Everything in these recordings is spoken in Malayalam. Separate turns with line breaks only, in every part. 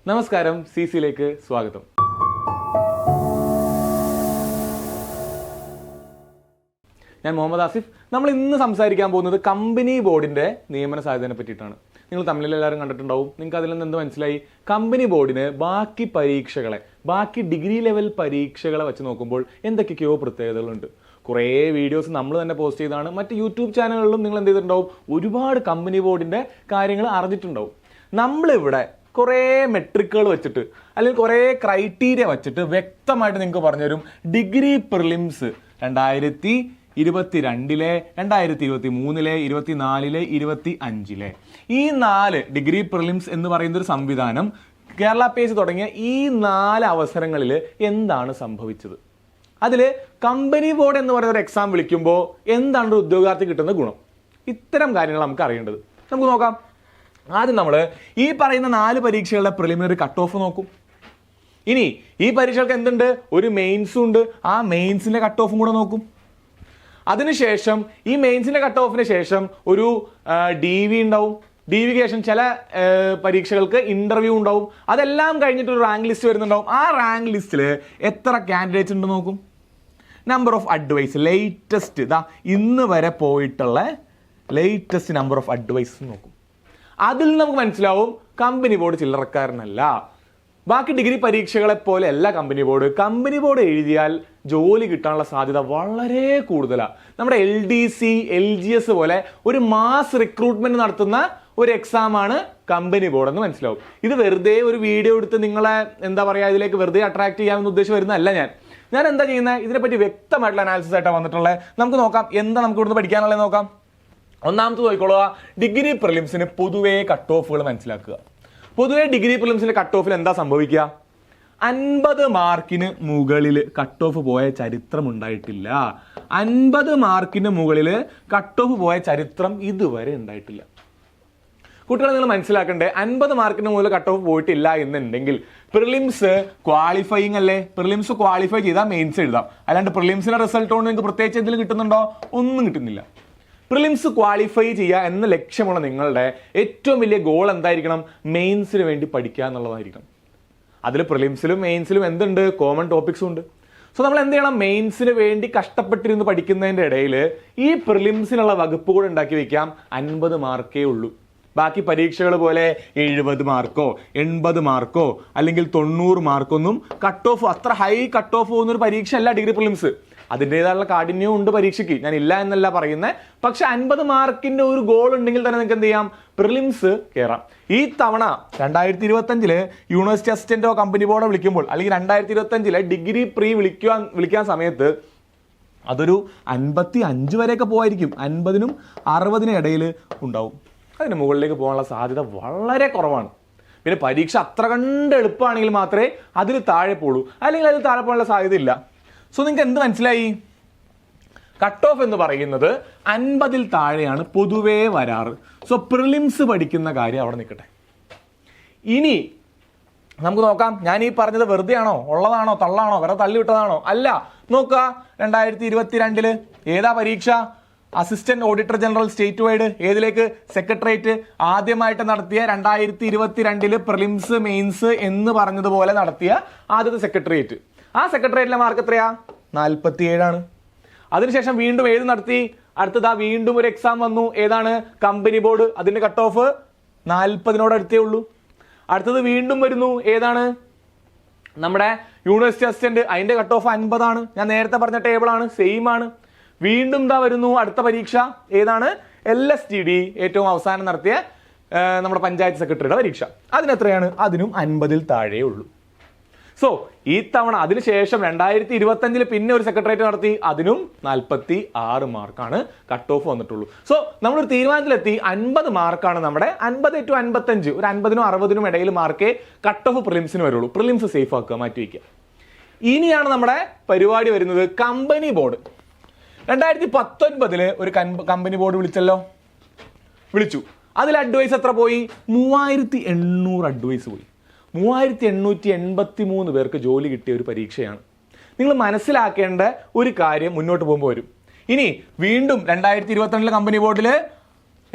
നമസ്കാരം, സിസിയിലേക്ക് സ്വാഗതം. ഞാൻ മുഹമ്മദ് ആസിഫ്. നമ്മൾ ഇന്ന് സംസാരിക്കാൻ പോകുന്നത് കമ്പനി ബോർഡിന്റെ നിയമന സാധ്യതയെ പറ്റിയിട്ടാണ്. നിങ്ങൾ തമിഴിൽ എല്ലാവരും കണ്ടിട്ടുണ്ടാവും. നിങ്ങൾക്ക് അതിൽ നിന്ന് എന്ത് മനസ്സിലായി? കമ്പനി ബോർഡിന് ബാക്കി പരീക്ഷകളെ, ബാക്കി ഡിഗ്രി ലെവൽ പരീക്ഷകളെ വെച്ച് നോക്കുമ്പോൾ എന്തൊക്കെയോ പ്രത്യേകതകളുണ്ട്. കുറേ വീഡിയോസ് നമ്മൾ തന്നെ പോസ്റ്റ് ചെയ്താണ്. മറ്റ് യൂട്യൂബ് ചാനലുകളിലും നിങ്ങൾ എന്ത് ചെയ്തിട്ടുണ്ടാവും? ഒരുപാട് കമ്പനി ബോർഡിന്റെ കാര്യങ്ങൾ അറിഞ്ഞിട്ടുണ്ടാവും. നമ്മളിവിടെ കുറേ മെട്രിക്കുകൾ വെച്ചിട്ട് അല്ലെങ്കിൽ കുറേ ക്രൈറ്റീരിയ വെച്ചിട്ട് വ്യക്തമായിട്ട് നിങ്ങൾക്ക് പറഞ്ഞുതരും. ഡിഗ്രി പ്രിലിംസ് 2022, 2023, 2024, 2025 ഈ 4 ഡിഗ്രി പ്രിലിംസ് എന്ന് പറയുന്ന ഒരു സംവിധാനം കേരള പേജ് തുടങ്ങിയ ഈ 4 അവസരങ്ങളിൽ എന്താണ് സംഭവിച്ചത്? അതിൽ കമ്പനി ബോർഡ് എന്ന് പറയുന്ന ഒരു എക്സാം വിളിക്കുമ്പോൾ എന്താണ് ഒരു ഉദ്യോഗാർത്ഥി കിട്ടുന്ന ഗുണം? ഇത്തരം കാര്യങ്ങൾ നമുക്ക് അറിയേണ്ടത്. നമുക്ക് നോക്കാം. ആദ്യം നമ്മൾ ഈ പറയുന്ന 4 പരീക്ഷകളുടെ പ്രിലിമിനറി കട്ട് ഓഫ് നോക്കും. ഇനി ഈ പരീക്ഷകൾക്ക് എന്തുണ്ട്? ഒരു മെയിൻസും ഉണ്ട്. ആ മെയിൻസിന്റെ കട്ട് ഓഫും കൂടെ നോക്കും. അതിനുശേഷം ഈ മെയിൻസിന്റെ കട്ട് ഓഫിന് ശേഷം ഒരു DV ഉണ്ടാവും. DVക്ക് ശേഷം ചില പരീക്ഷകൾക്ക് ഇന്റർവ്യൂ ഉണ്ടാവും. അതെല്ലാം കഴിഞ്ഞിട്ട് ഒരു റാങ്ക് ലിസ്റ്റ് വരുന്നുണ്ടാവും. ആ റാങ്ക് ലിസ്റ്റിൽ എത്ര കാൻഡിഡേറ്റ്സ് ഉണ്ട് നോക്കും. നമ്പർ ഓഫ് അഡ്വൈസ്, ലേറ്റസ്റ്റ് ഇന്ന് വരെ പോയിട്ടുള്ള ലേറ്റസ്റ്റ് നമ്പർ ഓഫ് അഡ്വൈസ് നോക്കും. അതിൽ നമുക്ക് മനസ്സിലാവും കമ്പനി ബോർഡ് ചില്ലറക്കാരനല്ല. ബാക്കി ഡിഗ്രി പരീക്ഷകളെ പോലെ അല്ല കമ്പനി ബോർഡ്. കമ്പനി ബോർഡ് എഴുതിയാൽ ജോലി കിട്ടാനുള്ള സാധ്യത വളരെ കൂടുതലാണ്. നമ്മുടെ LDC, LGS പോലെ ഒരു മാസ് റിക്രൂട്ട്മെന്റ് നടത്തുന്ന ഒരു എക്സാമാണ് കമ്പനി ബോർഡ് എന്ന് മനസ്സിലാവും. ഇത് വെറുതെ ഒരു വീഡിയോ എടുത്ത് നിങ്ങളെ എന്താ പറയുക, ഇതിലേക്ക് വെറുതെ അട്രാക്ട് ചെയ്യാമെന്ന് ഉദ്ദേശിച്ച് വരുന്നതല്ല. ഞാൻ എന്താ ചെയ്യുന്നത്? ഇതിനെപ്പറ്റി വ്യക്തമായിട്ടുള്ള അനാലിസിസ് ആയിട്ടാണ് വന്നിട്ടുള്ളത്. നമുക്ക് നോക്കാം എന്താ നമുക്ക് ഇവിടുന്ന് പഠിക്കാനുള്ളത് നോക്കാം. ഒന്നാമത്തെ നോക്കിക്കൊള്ളുക, ഡിഗ്രി പ്രിലിംസിന് പൊതുവേ കട്ട് ഓഫുകൾ മനസ്സിലാക്കുക. പൊതുവേ ഡിഗ്രി പ്രിലിംസിന്റെ കട്ട് ഓഫിൽ എന്താ സംഭവിക്കുക? 50 മാർക്കിന് മുകളിൽ കട്ട് ഓഫ് പോയ ചരിത്രം ഉണ്ടായിട്ടില്ല. 50 മാർക്കിന് മുകളിൽ കട്ട് ഓഫ് പോയ ചരിത്രം ഇതുവരെ ഉണ്ടായിട്ടില്ല. കുട്ടികളെ നിങ്ങൾ മനസ്സിലാക്കണ്ടേ, 50 മാർക്കിന് മുകളിൽ കട്ട് ഓഫ് പോയിട്ടില്ല എന്നുണ്ടെങ്കിൽ പ്രിലിംസ് ക്വാളിഫയിങ് അല്ലേ? പ്രിലിംസ് ക്വാളിഫൈ ചെയ്താൽ മെയിൻസ് എഴുതാം. അല്ലാണ്ട് പ്രിലിംസിന്റെ റിസൾട്ട് കൊണ്ട് നിങ്ങൾക്ക് പ്രത്യേകിച്ച് എന്തെങ്കിലും കിട്ടുന്നുണ്ടോ? ഒന്നും കിട്ടുന്നില്ല. പ്രിലിംസ് ക്വാളിഫൈ ചെയ്യുക എന്ന ലക്ഷ്യമുള്ള നിങ്ങളുടെ ഏറ്റവും വലിയ ഗോൾ എന്തായിരിക്കണം? മെയിൻസിന് വേണ്ടി പഠിക്കുക എന്നുള്ളതായിരിക്കണം. അതിൽ പ്രിലിംസിലും മെയിൻസിലും എന്തുണ്ട്? കോമൺ ടോപ്പിക്സും ഉണ്ട്. സോ നമ്മൾ എന്ത് ചെയ്യണം? മെയിൻസിന് വേണ്ടി കഷ്ടപ്പെട്ടിരുന്ന് പഠിക്കുന്നതിൻ്റെ ഇടയിൽ ഈ പ്രിലിംസിനുള്ള വകുപ്പ് കൂടെ ഉണ്ടാക്കി വെക്കാം. 50 മാർക്കേ ഉള്ളൂ. ബാക്കി പരീക്ഷകൾ പോലെ 70 മാർക്കോ 80 മാർക്കോ അല്ലെങ്കിൽ 90 മാർക്കൊന്നും കട്ട് ഓഫ്, അത്ര ഹൈ കട്ട് ഓഫ് പോകുന്ന ഒരു പരീക്ഷ അല്ല ഡിഗ്രി പ്രിലിംസ്. അതിൻ്റെതായുള്ള കാഠിന്യവും ഉണ്ട് പരീക്ഷയ്ക്ക്, ഞാൻ ഇല്ല എന്നല്ല പറയുന്നത്. പക്ഷെ 50 മാർക്കിന്റെ ഒരു ഗോൾ ഉണ്ടെങ്കിൽ തന്നെ നിങ്ങൾക്ക് എന്ത് ചെയ്യാം? പ്രിലിംസ് കയറാം. ഈ തവണ 2025 യൂണിവേഴ്സിറ്റി അസിസ്റ്റന്റോ കമ്പനി ബോർഡോ വിളിക്കുമ്പോൾ, അല്ലെങ്കിൽ 2025 ഡിഗ്രി പ്രീ വിളിക്കാൻ സമയത്ത് അതൊരു 55 വരെയൊക്കെ പോയിരിക്കും. 50-നും 60-നും ഇടയിൽ ഉണ്ടാവും. അതിന് മുകളിലേക്ക് പോകാനുള്ള സാധ്യത വളരെ കുറവാണ്. പിന്നെ പരീക്ഷ അത്ര കണ്ട് എളുപ്പമാണെങ്കിൽ മാത്രമേ അതിൽ താഴെ പോളൂ, അല്ലെങ്കിൽ അതിൽ താഴെ പോകാനുള്ള സാധ്യത ഇല്ല. സോ നിങ്ങൾക്ക് എന്ത് മനസ്സിലായി? കട്ട് ഓഫ് എന്ന് പറയുന്നത് 50-ൽ താഴെയാണ് പൊതുവേ വരാറ്. സോ പ്രിലിംസ് പഠിക്കുന്ന കാര്യം അവിടെ നിൽക്കട്ടെ. ഇനി നമുക്ക് നോക്കാം, ഞാൻ ഈ പറഞ്ഞത് വെറുതെ ആണോ, ഉള്ളതാണോ, തള്ളാണോ, വേറെ തള്ളിവിട്ടതാണോ? അല്ല. നോക്കുക, 2022 ഏതാ പരീക്ഷ? Assistant auditor general statewide. ഏതിലേക്ക്? സെക്രട്ടേറിയറ്റ്. ആദ്യമായിട്ട് നടത്തിയ 2022 പ്രിലിംസ് മെയിൻസ് എന്ന് പറഞ്ഞതുപോലെ നടത്തിയ ആദ്യത്തെ സെക്രട്ടേറിയറ്റ്. ആ സെക്രട്ടേറിയറ്റിലെ മാർക്ക് എത്രയാ? 47 അതിനുശേഷം വീണ്ടും ഏത് നടത്തി? അടുത്തതാ വീണ്ടും ഒരു എക്സാം വന്നു. ഏതാണ്? Company board. അതിന്റെ കട്ട് ഓഫ് 40 അടുത്തേ ഉള്ളൂ. അടുത്തത് വീണ്ടും വരുന്നു. ഏതാണ്? നമ്മുടെ യൂണിവേഴ്സിറ്റി അസിസ്റ്റന്റ്. അതിന്റെ കട്ട് ഓഫ് 50. ഞാൻ നേരത്തെ പറഞ്ഞ ടേബിൾ ആണ്, സെയിം ആണ്. വീണ്ടും വരുന്നു അടുത്ത പരീക്ഷ. ഏതാണ്? LSTD, ഏറ്റവും അവസാനം നടത്തിയ നമ്മുടെ പഞ്ചായത്ത് സെക്രട്ടറിയുടെ പരീക്ഷ. അതിനെത്രയാണ്? അതിനും 50-ൽ താഴെ ഉള്ളൂ. സോ ഈ തവണ അതിനുശേഷം 2025 പിന്നെ ഒരു സെക്രട്ടേറിയറ്റ് നടത്തി. അതിനും 46 മാർക്കാണ് കട്ട് ഓഫ് വന്നിട്ടുള്ളൂ. സോ നമ്മളൊരു തീരുമാനത്തിലെത്തി, 50 മാർക്കാണ് നമ്മുടെ 50 to 55, ഒരു 50-നും 60-നും ഇടയിൽ മാർക്കേ കട്ട് ഓഫ് പ്രിലിംസിന് വരുള്ളൂ. പ്രിലിംസ് സേഫ് ആക്കുക, മാറ്റി വയ്ക്കുക. ഇനിയാണ് നമ്മുടെ പരിപാടി വരുന്നത് കമ്പനി ബോർഡ്. 2019 ഒരു കമ്പനി ബോർഡ് വിളിച്ചു. അതിൽ അഡ്വൈസ് എത്ര പോയി? 3800 അഡ്വൈസ് പോയി. 3883 പേർക്ക് ജോലി കിട്ടിയ ഒരു പരീക്ഷയാണ്. നിങ്ങൾ മനസ്സിലാക്കേണ്ട ഒരു കാര്യം മുന്നോട്ട് പോകുമ്പോൾ വരും. ഇനി വീണ്ടും 2022 കമ്പനി ബോർഡിൽ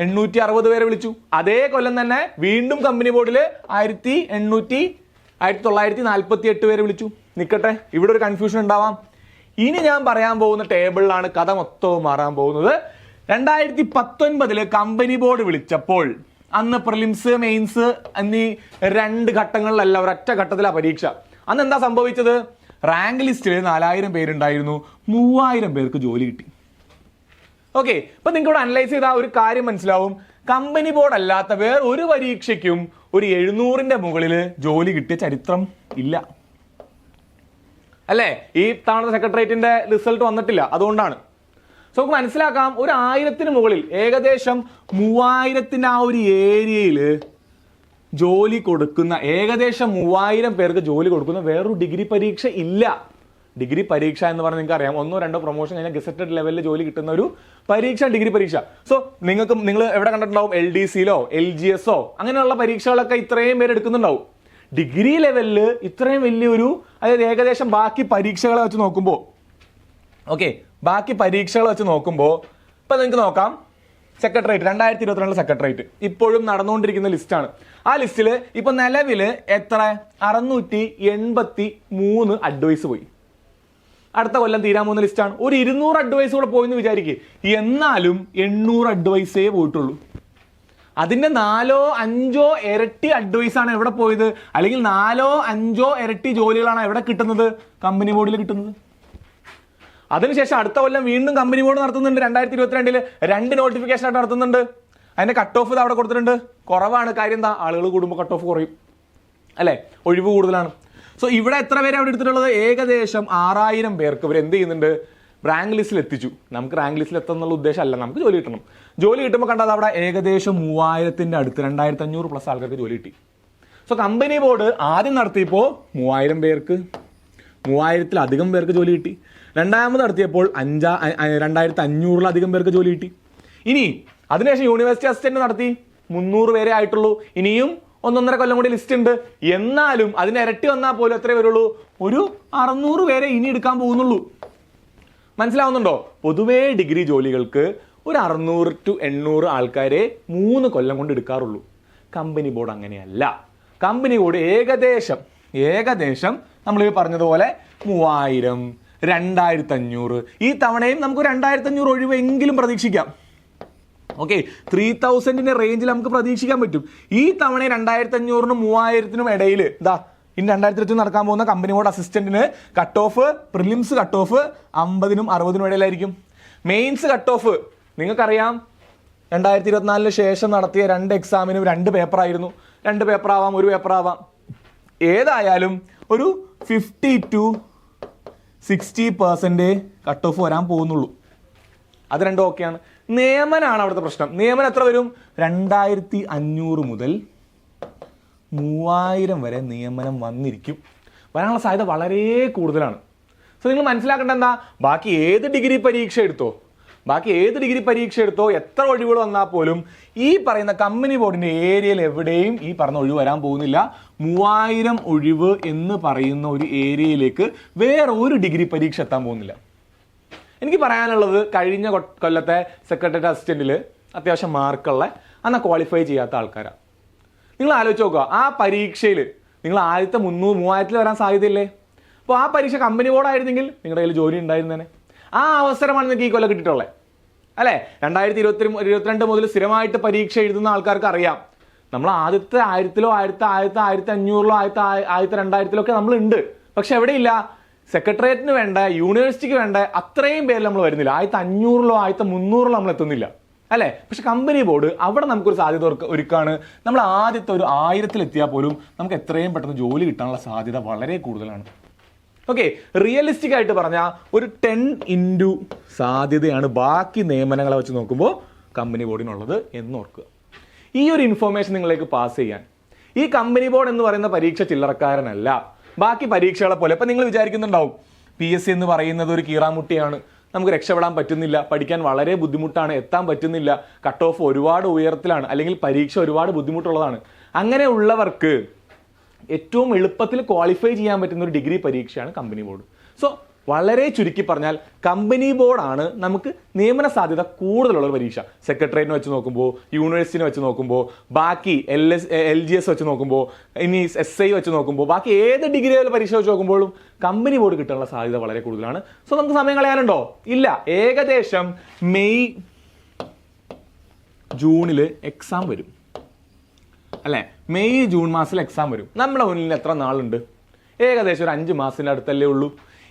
860 പേരെ വിളിച്ചു. അതേ കൊല്ലം തന്നെ വീണ്ടും കമ്പനി ബോർഡിൽ 1948 പേരെ വിളിച്ചു. നിൽക്കട്ടെ, ഇവിടെ ഒരു കൺഫ്യൂഷൻ ഉണ്ടാവാം. ഇനി ഞാൻ പറയാൻ പോകുന്ന ടേബിളിലാണ് കഥ മൊത്തവും മാറാൻ പോകുന്നത്. 2019 കമ്പനി ബോർഡ് വിളിച്ചപ്പോൾ അന്ന് പ്രിലിംസ് മെയിൻസ് എന്നീ 2 ഘട്ടങ്ങളിലല്ല, ഒരൊറ്റ ഘട്ടത്തിലാണ് പരീക്ഷ. അന്ന് എന്താ സംഭവിച്ചത്? റാങ്ക് ലിസ്റ്റിൽ 4000 പേരുണ്ടായിരുന്നു, 3000 പേർക്ക് ജോലി കിട്ടി. ഓക്കെ, ഇപ്പൊ നിങ്ങൾക്ക് ഇവിടെ അനലൈസ് ചെയ്ത ഒരു കാര്യം മനസ്സിലാവും. കമ്പനി ബോർഡ് അല്ലാത്ത വേറെ ഒരു പരീക്ഷയ്ക്കും ഒരു 700ന്റെ മുകളിൽ ജോലി കിട്ടിയ ചരിത്രം ഇല്ല, അല്ലേ? ഈ തവണ സെക്രട്ടേറിയറ്റിന്റെ റിസൾട്ട് വന്നിട്ടില്ല, അതുകൊണ്ടാണ്. സോ നമുക്ക് മനസ്സിലാക്കാം, ഒരു 1000ന് മുകളിൽ ഏകദേശം 3000ന്റെ ആ ഒരു ഏരിയയിൽ ജോലി കൊടുക്കുന്ന, ഏകദേശം 3000 പേർക്ക് ജോലി കൊടുക്കുന്ന വേറൊരു ഡിഗ്രി പരീക്ഷ ഇല്ല. ഡിഗ്രി പരീക്ഷ എന്ന് പറഞ്ഞാൽ നിങ്ങൾക്ക് അറിയാം, 1-2 പ്രൊമോഷൻ കഴിഞ്ഞാൽ ഗസറ്റഡ് ലെവലിൽ ജോലി കിട്ടുന്ന ഒരു പരീക്ഷ ഡിഗ്രി പരീക്ഷ. സോ നിങ്ങൾ എവിടെ കണ്ടിട്ടുണ്ടാവും? LDCയിലോ LGSോ അങ്ങനെയുള്ള പരീക്ഷകളൊക്കെ ഇത്രയും പേര് എടുക്കുന്നുണ്ടാവും. ഡിഗ്രി ലെവലിൽ ഇത്രയും വലിയൊരു, അതായത് ഏകദേശം ബാക്കി പരീക്ഷകളെ വെച്ച് നോക്കുമ്പോൾ, ബാക്കി പരീക്ഷകൾ വെച്ച് നോക്കുമ്പോൾ ഇപ്പൊ നിങ്ങൾക്ക് നോക്കാം, സെക്രട്ടേറിയറ്റ് 2022 സെക്രട്ടേറിയറ്റ് ഇപ്പോഴും നടന്നുകൊണ്ടിരിക്കുന്ന ലിസ്റ്റാണ്. ആ ലിസ്റ്റിൽ ഇപ്പൊ നിലവിൽ എത്ര? 683 അഡ്വൈസ് പോയി. അടുത്ത കൊല്ലം തീരാൻ പോകുന്ന ലിസ്റ്റാണ്. ഒരു 200 അഡ്വൈസ് കൂടെ പോയെന്ന് വിചാരിക്കുക, എന്നാലും 800 അഡ്വൈസേ പോയിട്ടുള്ളൂ. അതിന്റെ 4-5 ഇരട്ടി അഡ്വൈസ് ആണ് എവിടെ പോയത്? അല്ലെങ്കിൽ 4-5 ഇരട്ടി ജോലികളാണ് എവിടെ കിട്ടുന്നത്? കമ്പനി ബോർഡിൽ കിട്ടുന്നത്. അതിനുശേഷം അടുത്ത കൊല്ലം വീണ്ടും കമ്പനി ബോർഡ് നടത്തുന്നുണ്ട്. 2022 2 നോട്ടിഫിക്കേഷൻ ആയിട്ട് നടത്തുന്നുണ്ട്. അതിന്റെ കട്ട് ഓഫ് ഇത് അവിടെ കൊടുത്തിട്ടുണ്ട്. കുറവാണ്. കാര്യം എന്താ? ആളുകൾ കൂടുമ്പോൾ കട്ട് ഓഫ് കുറയും, അല്ലെ? ഒഴിവ് കൂടുതലാണ്. സോ ഇവിടെ എത്ര പേര് അവിടെ എടുത്തിട്ടുള്ളത്? ഏകദേശം 6000 പേർക്ക് ഇവർ എന്ത് ചെയ്യുന്നുണ്ട്? റാങ്ക് ലിസ്റ്റിൽ എത്തിച്ചു. നമുക്ക് റാങ്ക് ലിസ്റ്റിൽ എത്തുന്നുള്ള ഉദ്ദേശം അല്ല, നമുക്ക് ജോലി കിട്ടണം. ജോലി കിട്ടുമ്പോൾ കണ്ടത് അവിടെ ഏകദേശം 3000ന്റെ അടുത്ത് 2500 പ്ലസ് ആൾക്കാർക്ക് ജോലി കിട്ടി. സോ കമ്പനി ബോർഡ് ആദ്യം നടത്തിയപ്പോൾ 3000 പേർക്ക്, 3000-ലധികം പേർക്ക് ജോലി കിട്ടി. രണ്ടാമത് നടത്തിയപ്പോൾ 2500-ലധികം പേർക്ക് ജോലി കിട്ടി. ഇനി അതിനുശേഷം യൂണിവേഴ്സിറ്റി അസിസ്റ്റന്റ് നടത്തി, 300 പേരെ ആയിട്ടുള്ളൂ. ഇനിയും 1-1.5 കൊല്ലം കൂടി ലിസ്റ്റ് ഉണ്ട്. എന്നാലും അതിന് ഇരട്ടി വന്നാൽ പോലും എത്രയേ വരുള്ളൂ? ഒരു 600 പേരെ ഇനി എടുക്കാൻ പോകുന്നുള്ളൂ. മനസ്സിലാവുന്നുണ്ടോ? പൊതുവേ ഡിഗ്രി ജോലികൾക്ക് ഒരു 600 to 800 ആൾക്കാരെ 3 കൊല്ലം കൊണ്ട് എടുക്കാറുള്ളൂ. കമ്പനി ബോർഡ് അങ്ങനെയല്ല. കമ്പനി ബോർഡ് ഏകദേശം നമ്മൾ ഈ പറഞ്ഞതുപോലെ 3000, 2500. ഈ തവണയും നമുക്ക് 2500 ഒഴിവെങ്കിലും പ്രതീക്ഷിക്കാം. 3000ന്റെ റേഞ്ചിൽ നമുക്ക് പ്രതീക്ഷിക്കാൻ പറ്റും. ഈ തവണ 2500-നും 3000-നും ഇടയിൽ ഇനി 2023 നടക്കാൻ പോകുന്ന കമ്പനി ബോർഡ് അസിസ്റ്റന്റിന് cut off, prelims cut off 50-നും 60-നും ഇടയിലായിരിക്കും. മെയിൻസ് കട്ട് ഓഫ് നിങ്ങൾക്കറിയാം, 2024 ശേഷം നടത്തിയ 2 എക്സാമിനും 2 പേപ്പർ ആയിരുന്നു. 2 പേപ്പർ ആവാം, 1 പേപ്പർ ആവാം. ഏതായാലും ഒരു 50 to 60% കട്ട് ഓഫ് വരാൻ പോകുന്നുള്ളൂ. അത് രണ്ടും ഓക്കെയാണ്. നിയമനാണ് അവിടുത്തെ പ്രശ്നം. നിയമനം എത്ര വരും? 2500 മുതൽ 3000 വരെ നിയമനം വരാനുള്ള സാധ്യത വളരെ കൂടുതലാണ്. സോ നിങ്ങൾ മനസ്സിലാക്കേണ്ട എന്താ? ബാക്കി ഏത് ഡിഗ്രി പരീക്ഷ എടുത്തോ എത്ര ഒഴിവുകൾ വന്നാൽ പോലും ഈ പറയുന്ന കമ്പനി ബോർഡിന്റെ ഏരിയയിൽ എവിടെയും ഈ പറഞ്ഞ ഒഴിവ് വരാൻ പോകുന്നില്ല. 3000 ഒഴിവ് എന്ന് പറയുന്ന ഒരു ഏരിയയിലേക്ക് വേറെ ഒരു ഡിഗ്രി പരീക്ഷ എത്താൻ പോകുന്നില്ല. എനിക്ക് പറയാനുള്ളത്, കഴിഞ്ഞ കൊല്ലത്തെ സെക്രട്ടേറിയറ്റ് അസിസ്റ്റന്റിൽ അത്യാവശ്യം മാർക്കുള്ള എന്നാൽ ക്വാളിഫൈ ചെയ്യാത്ത ആൾക്കാരാണ്. നിങ്ങൾ ആലോചിച്ച് നോക്കുക, ആ പരീക്ഷയിൽ നിങ്ങൾ ആദ്യത്തെ 3000 വരാൻ സാധ്യതയില്ലേ? അപ്പോൾ ആ പരീക്ഷ കമ്പനി ബോർഡായിരുന്നെങ്കിൽ നിങ്ങളുടെ കയ്യിൽ ജോലി ഉണ്ടായിരുന്നേനെ. ആ അവസരമാണ് നിങ്ങൾക്ക് ഈ കൊല്ലം കിട്ടിയിട്ടുള്ളത്, അല്ലേ? 2022 മുതൽ സ്ഥിരമായിട്ട് പരീക്ഷ എഴുതുന്ന ആൾക്കാർക്ക് അറിയാം, നമ്മൾ ആദ്യത്തെ 1000-ലോ 1500-ലോ 2000-ലോ ഒക്കെ നമ്മളുണ്ട്. പക്ഷെ എവിടെയില്ല? സെക്രട്ടേറിയറ്റിന് വേണ്ട, യൂണിവേഴ്സിറ്റിക്ക് വേണ്ട അത്രയും പേരിൽ നമ്മൾ വരുന്നില്ല. 1500-ലോ 1300-ലോ നമ്മൾ എത്തുന്നില്ല, അല്ലേ? പക്ഷെ കമ്പനി ബോർഡ് അവിടെ നമുക്കൊരു സാധ്യത ഒരുക്കാണ്. നമ്മൾ ആദ്യത്തെ ഒരു 1000-ൽ എത്തിയാൽ പോലും നമുക്ക് എത്രയും പെട്ടെന്ന് ജോലി കിട്ടാനുള്ള സാധ്യത വളരെ കൂടുതലാണ്. റിയലിസ്റ്റിക് ആയിട്ട് പറഞ്ഞാൽ ഒരു 10x സാധ്യതയാണ് ബാക്കി നിയമനങ്ങളെ വെച്ച് നോക്കുമ്പോൾ കമ്പനി ബോർഡിനുള്ളത് എന്നോർക്കുക. ഈ ഒരു ഇൻഫോർമേഷൻ നിങ്ങളിലേക്ക് പാസ് ചെയ്യാൻ, ഈ കമ്പനി ബോർഡ് എന്ന് പറയുന്ന പരീക്ഷ ചില്ലറക്കാരനല്ല. ബാക്കി പരീക്ഷകളെ പോലെ ഇപ്പം നിങ്ങൾ വിചാരിക്കുന്നുണ്ടാവും, PSC എന്ന് പറയുന്നത് ഒരു കീറാമുട്ടിയാണ്, നമുക്ക് രക്ഷപ്പെടാൻ പറ്റുന്നില്ല, പഠിക്കാൻ വളരെ ബുദ്ധിമുട്ടാണ്, എത്താൻ പറ്റുന്നില്ല, കട്ട് ഓഫ് ഒരുപാട് ഉയരത്തിലാണ്, അല്ലെങ്കിൽ പരീക്ഷ ഒരുപാട് ബുദ്ധിമുട്ടുള്ളതാണ്. അങ്ങനെയുള്ളവർക്ക് ഏറ്റവും എളുപ്പത്തിൽ ക്വാളിഫൈ ചെയ്യാൻ പറ്റുന്ന ഒരു ഡിഗ്രി പരീക്ഷയാണ് കമ്പനി ബോർഡ്. സോ വളരെ ചുരുക്കി പറഞ്ഞാൽ കമ്പനി ബോർഡാണ് നമുക്ക് നിയമന സാധ്യത കൂടുതലുള്ള പരീക്ഷ. സെക്രട്ടേറിയറ്റിനെ വെച്ച് നോക്കുമ്പോൾ, യൂണിവേഴ്സിറ്റിനെ വെച്ച് നോക്കുമ്പോൾ, ബാക്കി LGS വെച്ച് നോക്കുമ്പോൾ, ഇനി SI വെച്ച് നോക്കുമ്പോൾ, ബാക്കി ഏത് ഡിഗ്രി ലെവൽ പരീക്ഷ വെച്ച് നോക്കുമ്പോഴും കമ്പനി ബോർഡ് കിട്ടാനുള്ള സാധ്യത വളരെ കൂടുതലാണ്. സോ നമുക്ക് സമയം കളയാനുണ്ടോ? ഇല്ല. ഏകദേശം മെയ് ജൂണിൽ എക്സാം വരും അല്ലേ? മെയ് ജൂൺ മാസത്തിൽ എക്സാം വരും. നമ്മുടെ മുന്നിൽ എത്ര നാളുണ്ട്? ഏകദേശം ഒരു 5 മാസത്തിൻ്റെ അടുത്തല്ലേ ഉള്ളൂ.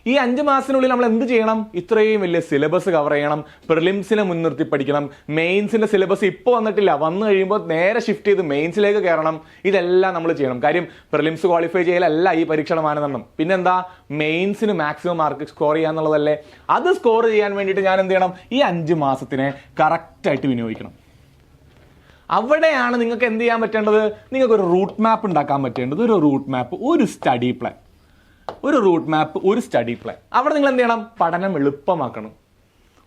ഈ 5 മാസത്തിനുള്ളിൽ നമ്മൾ എന്ത് ചെയ്യണം? ഇത്രയും വലിയ സിലബസ് കവർ ചെയ്യണം, പ്രിലിംസിനെ മുൻനിർത്തി പഠിക്കണം, മെയിൻസിന്റെ സിലബസ് ഇപ്പോൾ വന്നിട്ടില്ല, വന്നു കഴിയുമ്പോൾ നേരെ ഷിഫ്റ്റ് ചെയ്ത് മെയിൻസിലേക്ക് കയറണം. ഇതെല്ലാം നമ്മൾ ചെയ്യണം. കാര്യം പ്രിലിംസ് ക്വാളിഫൈ ചെയ്യലല്ല ഈ പരീക്ഷയുടെ മാനദണ്ഡം. പിന്നെന്താ? മെയിൻസിന് മാക്സിമം മാർക്ക് സ്കോർ ചെയ്യാന്നുള്ളതല്ലേ. അത് സ്കോർ ചെയ്യാൻ വേണ്ടിയിട്ട് ഞാൻ എന്ത് ചെയ്യണം? ഈ 5 മാസത്തിനെ കറക്റ്റായിട്ട് വിനിയോഗിക്കണം. അവിടെയാണ് നിങ്ങൾക്ക് എന്ത് ചെയ്യാൻ പറ്റേണ്ടത്? നിങ്ങൾക്ക് ഒരു റൂട്ട് മാപ്പ് ഉണ്ടാക്കാൻ പറ്റേണ്ടത്. ഒരു റൂട്ട് മാപ്പ്, ഒരു സ്റ്റഡി പ്ലാൻ. ഒരു റൂട്ട് മാപ്പ്, ഒരു സ്റ്റഡി പ്ലാൻ. അവിടെ നിങ്ങൾ എന്ത് ചെയ്യണം? പഠനം എളുപ്പമാക്കണം.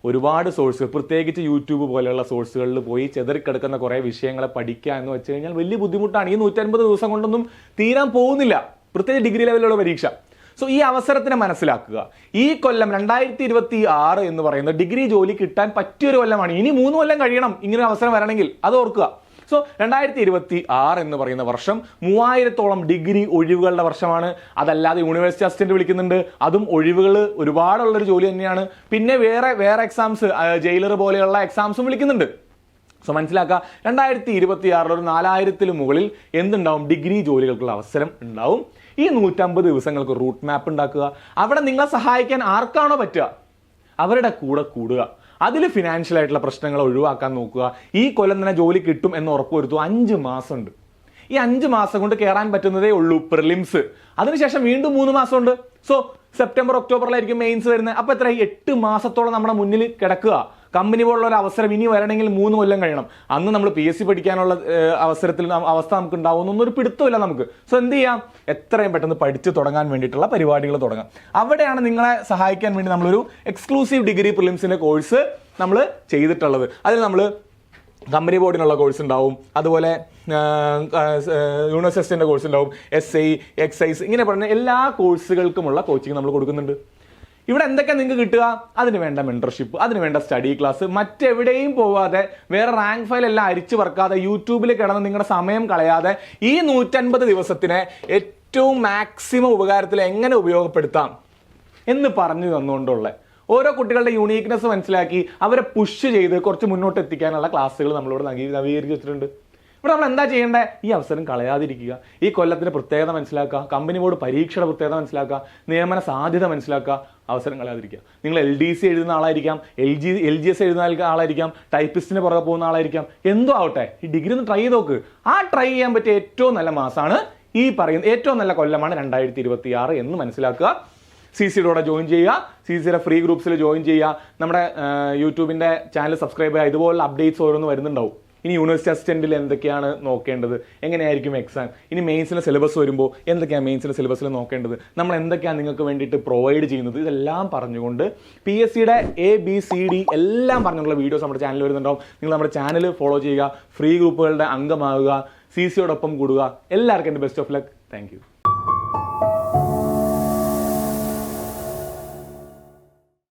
ഒരുപാട് സോഴ്സുകൾ, പ്രത്യേകിച്ച് യൂട്യൂബ് പോലെയുള്ള സോഴ്സുകളിൽ പോയി ചെതറിക്കിടക്കുന്ന കുറേ വിഷയങ്ങളെ പഠിക്കുക എന്ന് വെച്ച് കഴിഞ്ഞാൽ വലിയ ബുദ്ധിമുട്ടാണ്. ഈ 150 ദിവസം കൊണ്ടൊന്നും തീരാൻ പോകുന്നില്ല, പ്രത്യേകിച്ച് ഡിഗ്രി ലെവലിലുള്ള പരീക്ഷ. സോ ഈ അവസരത്തിനെ മനസ്സിലാക്കുക. ഈ കൊല്ലം 2026 എന്ന് പറയുന്നത് ഡിഗ്രി ജോലി കിട്ടാൻ പറ്റിയൊരു കൊല്ലമാണ്. ഇനി 3 കൊല്ലം കഴിയണം ഇങ്ങനെ അവസരം വരണമെങ്കിൽ, അത് ഓർക്കുക. സോ 2026 എന്ന് പറയുന്ന വർഷം 3000-ഓളം ഡിഗ്രി ഒഴിവുകളുടെ വർഷമാണ്. അതല്ലാതെ യൂണിവേഴ്സിറ്റി അസിസ്റ്റന്റ് വിളിക്കുന്നുണ്ട്, അതും ഒഴിവുകൾ ഒരുപാടുള്ളൊരു ജോലി തന്നെയാണ്. പിന്നെ വേറെ എക്സാംസ്, ജയിലർ പോലെയുള്ള എക്സാംസും വിളിക്കുന്നുണ്ട്. സോ മനസ്സിലാക്കുക, 2026 ഒരു 4000-ന് മുകളിൽ എന്തുണ്ടാവും? ഡിഗ്രി ജോലികൾക്കുള്ള അവസരം ഉണ്ടാവും. ഈ 150 ദിവസങ്ങൾക്ക് റൂട്ട് മാപ്പ് ഉണ്ടാക്കുക. അവിടെ നിങ്ങളെ സഹായിക്കാൻ ആർക്കാണോ പറ്റുക അവരുടെ കൂടെ കൂടുക. അതിൽ ഫിനാൻഷ്യൽ ആയിട്ടുള്ള പ്രശ്നങ്ങൾ ഒഴിവാക്കാൻ നോക്കുക. ഈ കൊല്ലം തന്നെ ജോലി കിട്ടും എന്ന് ഉറപ്പുവരുത്തുക. 5 മാസമുണ്ട്. ഈ 5 മാസം കൊണ്ട് കയറാൻ പറ്റുന്നതേ ഉള്ളൂ പ്രിലിംസ്. അതിനുശേഷം വീണ്ടും 3 മാസമുണ്ട്. സോ സെപ്റ്റംബർ ഒക്ടോബറിലായിരിക്കും മെയിൻസ് വരുന്നത്. അപ്പോൾ എത്ര? 8 മാസത്തോളം നമ്മുടെ മുന്നിൽ കിടക്കുക. കമ്പനി പോലുള്ള ഒരു അവസരം ഇനി വരണമെങ്കിൽ 3 കൊല്ലം കഴിയണം. അന്ന് നമ്മൾ PSC പഠിക്കാനുള്ള അവസ്ഥ നമുക്ക് ഉണ്ടാവുമെന്നൊന്നും ഒരു പിടുത്തമില്ല നമുക്ക്. സോ എന്ത് ചെയ്യാം? എത്രയും പെട്ടെന്ന് പഠിച്ചു തുടങ്ങാൻ വേണ്ടിയിട്ടുള്ള പരിപാടികൾ തുടങ്ങാം. അവിടെയാണ് നിങ്ങളെ സഹായിക്കാൻ വേണ്ടി നമ്മളൊരു എക്സ്ക്ലൂസീവ് ഡിഗ്രി പ്രിലിംസിന്റെ കോഴ്സ് നമ്മൾ ചെയ്തിട്ടുള്ളത്. അതിൽ നമ്മൾ കമ്പനി ബോർഡിനുള്ള കോഴ്സ് ഉണ്ടാവും, അതുപോലെ യൂണിവേഴ്സിറ്റിന്റെ കോഴ്സ് ഉണ്ടാവും, SI, എക്സൈസ്, ഇങ്ങനെ പറഞ്ഞ എല്ലാ കോഴ്സുകൾക്കുമുള്ള കോച്ചിങ് നമ്മൾ കൊടുക്കുന്നുണ്ട്. ഇവിടെ എന്തൊക്കെ നിങ്ങൾക്ക് കിട്ടുക? അതിന് വേണ്ട മെന്റർഷിപ്പ്, അതിന് വേണ്ട സ്റ്റഡി ക്ലാസ്, മറ്റെവിടെയും പോവാതെ, വേറെ റാങ്ക് ഫയൽ എല്ലാം അരിച്ചു പറക്കാതെ, യൂട്യൂബിൽ കിടന്ന് നിങ്ങളുടെ സമയം കളയാതെ ഈ 150 ദിവസത്തിനെ ഏറ്റവും മാക്സിമം ഉപകാരത്തിൽ എങ്ങനെ ഉപയോഗപ്പെടുത്താം എന്ന് പറഞ്ഞു തന്നുകൊണ്ടുള്ള ഓരോ കുട്ടികളുടെ യൂണീക്നെസ് മനസ്സിലാക്കി അവരെ പുഷ് ചെയ്ത് കുറച്ച് മുന്നോട്ട് എത്തിക്കാനുള്ള ക്ലാസ്സുകൾ നമ്മളിവിടെ നവീകരിച്ച് വെച്ചിട്ടുണ്ട്. ഇവിടെ നമ്മൾ എന്താ ചെയ്യേണ്ടത്? ഈ അവസരം കളയാതിരിക്കുക. ഈ കൊല്ലത്തിന്റെ പ്രത്യേകത മനസ്സിലാക്കുക, കമ്പനി ബോർഡ് പരീക്ഷയുടെ പ്രത്യേകത മനസ്സിലാക്കുക, നിയമന സാധ്യത മനസ്സിലാക്കുക, അവസരം കളയാതിരിക്കുക. നിങ്ങൾ LDC എഴുതുന്ന ആളായിരിക്കാം, LGS എഴുതുന്ന ആളായിരിക്കാം, ടൈപ്പിസ്റ്റിന് പുറകെ പോകുന്ന ആളായിരിക്കാം, എന്തോ ആവട്ടെ, ഈ ഡിഗ്രി ഒന്ന് ട്രൈ ചെയ്ത് നോക്ക്. ആ ട്രൈ ചെയ്യാൻ പറ്റിയ ഏറ്റവും നല്ല മാസമാണ് ഈ പറയുന്ന, ഏറ്റവും നല്ല കൊല്ലമാണ് 2026 എന്ന് മനസ്സിലാക്കുക. CCയുടെ ജോയിൻ ചെയ്യുക, CCയുടെ ഫ്രീ ഗ്രൂപ്പ്സിൽ ജോയിൻ ചെയ്യുക, നമ്മുടെ യൂട്യൂബിന്റെ ചാനൽ സബ്സ്ക്രൈബ് ചെയ്യുക. ഇതുപോലുള്ള അപ്ഡേറ്റ്സ് ഓരോന്ന് വരുന്നുണ്ടാവും. ഇനി യൂണിവേഴ്സിറ്റി അസിസ്റ്റന്റിൽ എന്തൊക്കെയാണ് നോക്കേണ്ടത്, എങ്ങനെയായിരിക്കും എക്സാം, ഇനി മെയിൻസിലെ സിലബസ് വരുമ്പോൾ എന്തൊക്കെയാണ് മെയിൻസിലെ സിലബസിൽ നോക്കേണ്ടത്, നമ്മൾ എന്തൊക്കെയാണ് നിങ്ങൾക്ക് വേണ്ടിയിട്ട് പ്രൊവൈഡ് ചെയ്യുന്നത്, ഇതെല്ലാം പറഞ്ഞുകൊണ്ട് PSCയുടെ ABCD എല്ലാം പറഞ്ഞുള്ള വീഡിയോസ് നമ്മുടെ ചാനലിൽ വരുന്നുണ്ടാവും. നിങ്ങൾ നമ്മുടെ ചാനൽ ഫോളോ ചെയ്യുക, ഫ്രീ ഗ്രൂപ്പുകളുടെ അംഗമാകുക, CCയോടൊപ്പം കൂടുക. എല്ലാവർക്കും എൻ്റെ best of luck. Thank you.